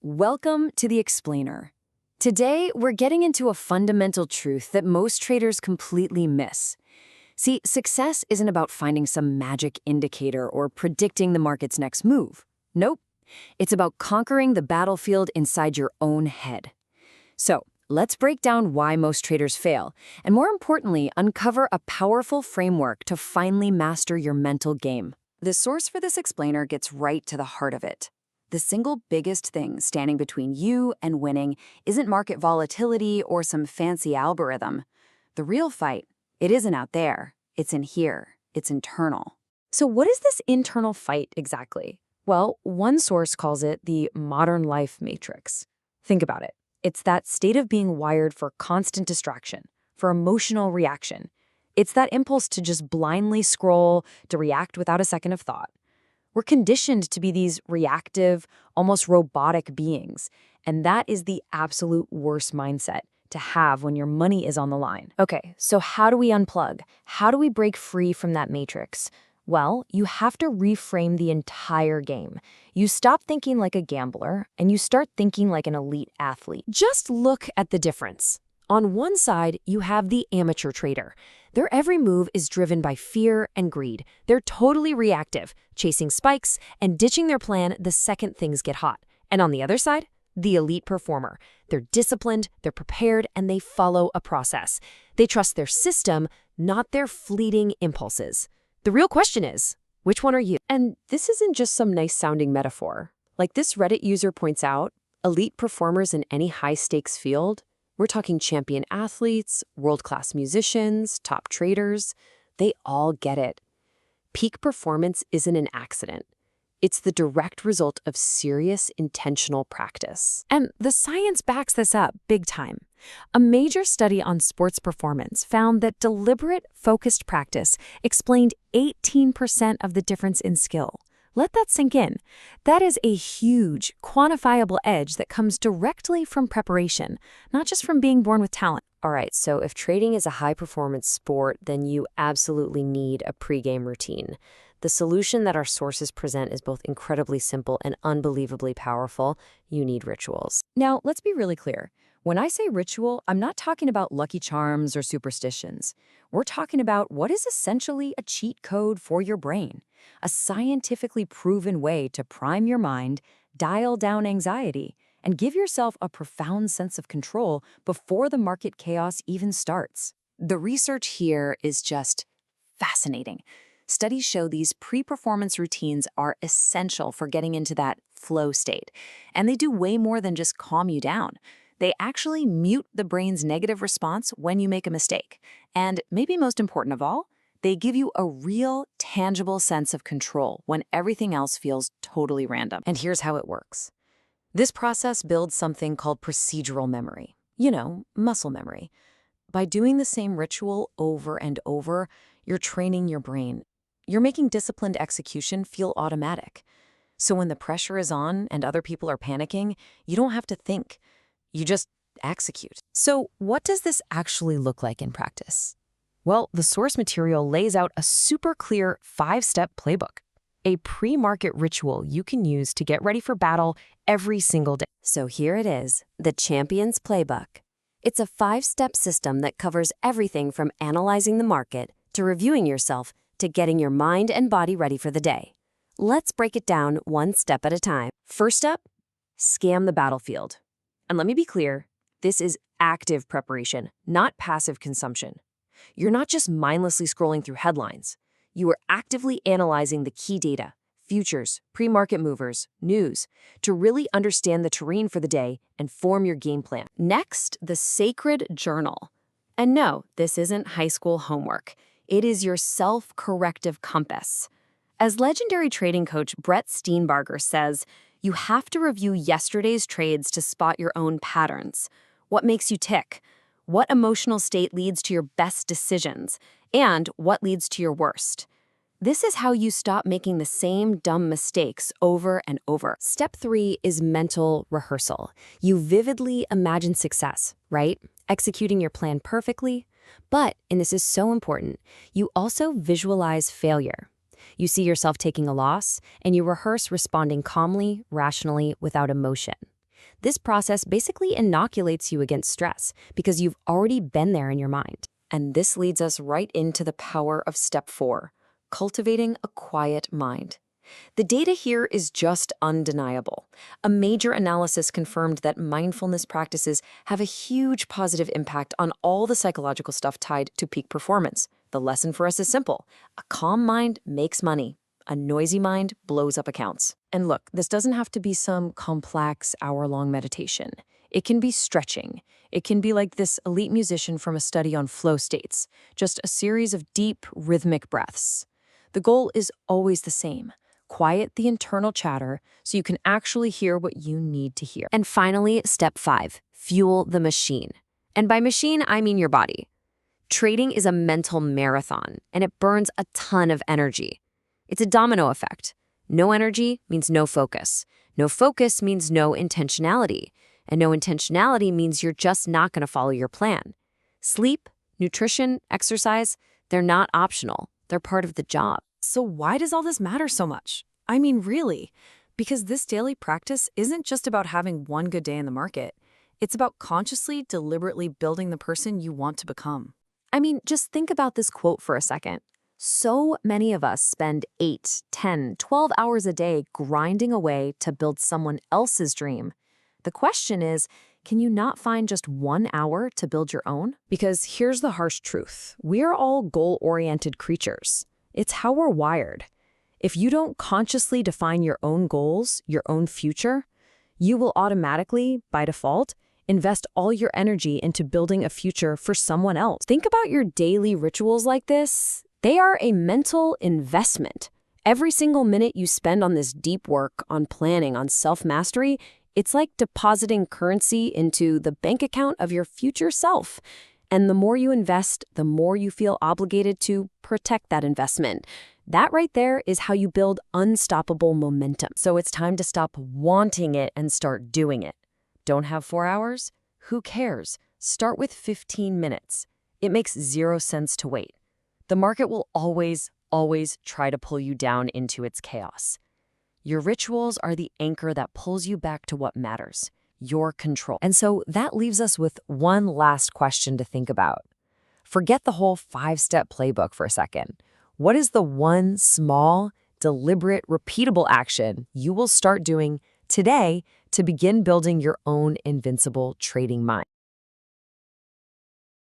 Welcome to The Explainer. Today, we're getting into a fundamental truth that most traders completely miss. See, success isn't about finding some magic indicator or predicting the market's next move. Nope. It's about conquering the battlefield inside your own head. So, let's break down why most traders fail, and more importantly, uncover a powerful framework to finally master your mental game. The source for this explainer gets right to the heart of it. The single biggest thing standing between you and winning isn't market volatility or some fancy algorithm. The real fight, it isn't out there. It's in here. It's internal. So what is this internal fight exactly? Well, one source calls it the modern life matrix. Think about it. It's that state of being wired for constant distraction, for emotional reaction. It's that impulse to just blindly scroll, to react without a second of thought. We're conditioned to be these reactive, almost robotic beings, and that is the absolute worst mindset to have when your money is on the line. Okay, so how do we unplug? How do we break free from that matrix? Well, you have to reframe the entire game. You stop thinking like a gambler, and you start thinking like an elite athlete. Just look at the difference. On one side, you have the amateur trader. Their every move is driven by fear and greed. They're totally reactive, chasing spikes and ditching their plan the second things get hot. And on the other side, the elite performer. They're disciplined, they're prepared, and they follow a process. They trust their system, not their fleeting impulses. The real question is, which one are you? And this isn't just some nice-sounding metaphor. Like this Reddit user points out, elite performers in any high-stakes field, we're talking champion athletes, world-class musicians, top traders. They all get it. Peak performance isn't an accident. It's the direct result of serious, intentional practice. And the science backs this up big time. A major study on sports performance found that deliberate, focused practice explained 18% of the difference in skill. Let that sink in. That is a huge, quantifiable edge that comes directly from preparation, not just from being born with talent. All right, so if trading is a high-performance sport, then you absolutely need a pregame routine. The solution that our sources present is both incredibly simple and unbelievably powerful. You need rituals. Now, let's be really clear. When I say ritual, I'm not talking about lucky charms or superstitions. We're talking about what is essentially a cheat code for your brain, a scientifically proven way to prime your mind, dial down anxiety, and give yourself a profound sense of control before the market chaos even starts. The research here is just fascinating. Studies show these pre-performance routines are essential for getting into that flow state, and they do way more than just calm you down. They actually mute the brain's negative response when you make a mistake. And maybe most important of all, they give you a real, tangible sense of control when everything else feels totally random. And here's how it works. This process builds something called procedural memory. You know, muscle memory. By doing the same ritual over and over, you're training your brain. You're making disciplined execution feel automatic. So when the pressure is on and other people are panicking, you don't have to think. You just execute. So what does this actually look like in practice? Well, the source material lays out a super clear 5-step playbook, a pre-market ritual you can use to get ready for battle every single day. So here it is, the Champion's Playbook. It's a 5-step system that covers everything from analyzing the market to reviewing yourself to getting your mind and body ready for the day. Let's break it down one step at a time. First up, scan the battlefield. And let me be clear, this is active preparation, not passive consumption. You're not just mindlessly scrolling through headlines. You are actively analyzing the key data, futures, pre-market movers, news, to really understand the terrain for the day and form your game plan. Next, the sacred journal. And no, this isn't high school homework. It is your self-corrective compass. As legendary trading coach Brett Steenbarger says, you have to review yesterday's trades to spot your own patterns. What makes you tick? What emotional state leads to your best decisions? And what leads to your worst? This is how you stop making the same dumb mistakes over and over. Step 3 is mental rehearsal. You vividly imagine success, right? Executing your plan perfectly. But, and this is so important, you also visualize failure. You see yourself taking a loss, and you rehearse responding calmly, rationally, without emotion. This process basically inoculates you against stress because you've already been there in your mind. And this leads us right into the power of step 4, cultivating a quiet mind. The data here is just undeniable. A major analysis confirmed that mindfulness practices have a huge positive impact on all the psychological stuff tied to peak performance. The lesson for us is simple. A calm mind makes money. A noisy mind blows up accounts. And look, this doesn't have to be some complex hour-long meditation. It can be stretching. It can be like this elite musician from a study on flow states, just a series of deep, rhythmic breaths. The goal is always the same. Quiet the internal chatter so you can actually hear what you need to hear. And finally, step 5, fuel the machine. And by machine, I mean your body. Trading is a mental marathon, and it burns a ton of energy. It's a domino effect. No energy means no focus. No focus means no intentionality. And no intentionality means you're just not going to follow your plan. Sleep, nutrition, exercise, they're not optional. They're part of the job. So why does all this matter so much? I mean, really? Because this daily practice isn't just about having one good day in the market. It's about consciously, deliberately building the person you want to become. I mean, just think about this quote for a second. So many of us spend 8, 10, 12 hours a day grinding away to build someone else's dream. The question is, can you not find just 1 hour to build your own? Because here's the harsh truth. We're all goal-oriented creatures. It's how we're wired. If you don't consciously define your own goals, your own future, you will automatically, by default, invest all your energy into building a future for someone else. Think about your daily rituals like this. They are a mental investment. Every single minute you spend on this deep work, on planning, on self-mastery, it's like depositing currency into the bank account of your future self. And the more you invest, the more you feel obligated to protect that investment. That right there is how you build unstoppable momentum. So it's time to stop wanting it and start doing it. Don't have 4 hours? Who cares? Start with 15 minutes. It makes 0 sense to wait. The market will always try to pull you down into its chaos. Your rituals are the anchor that pulls you back to what matters, your control. And so that leaves us with one last question to think about. Forget the whole 5-step playbook for a second. What is the one small, deliberate, repeatable action you will start doing today to begin building your own invincible trading mind?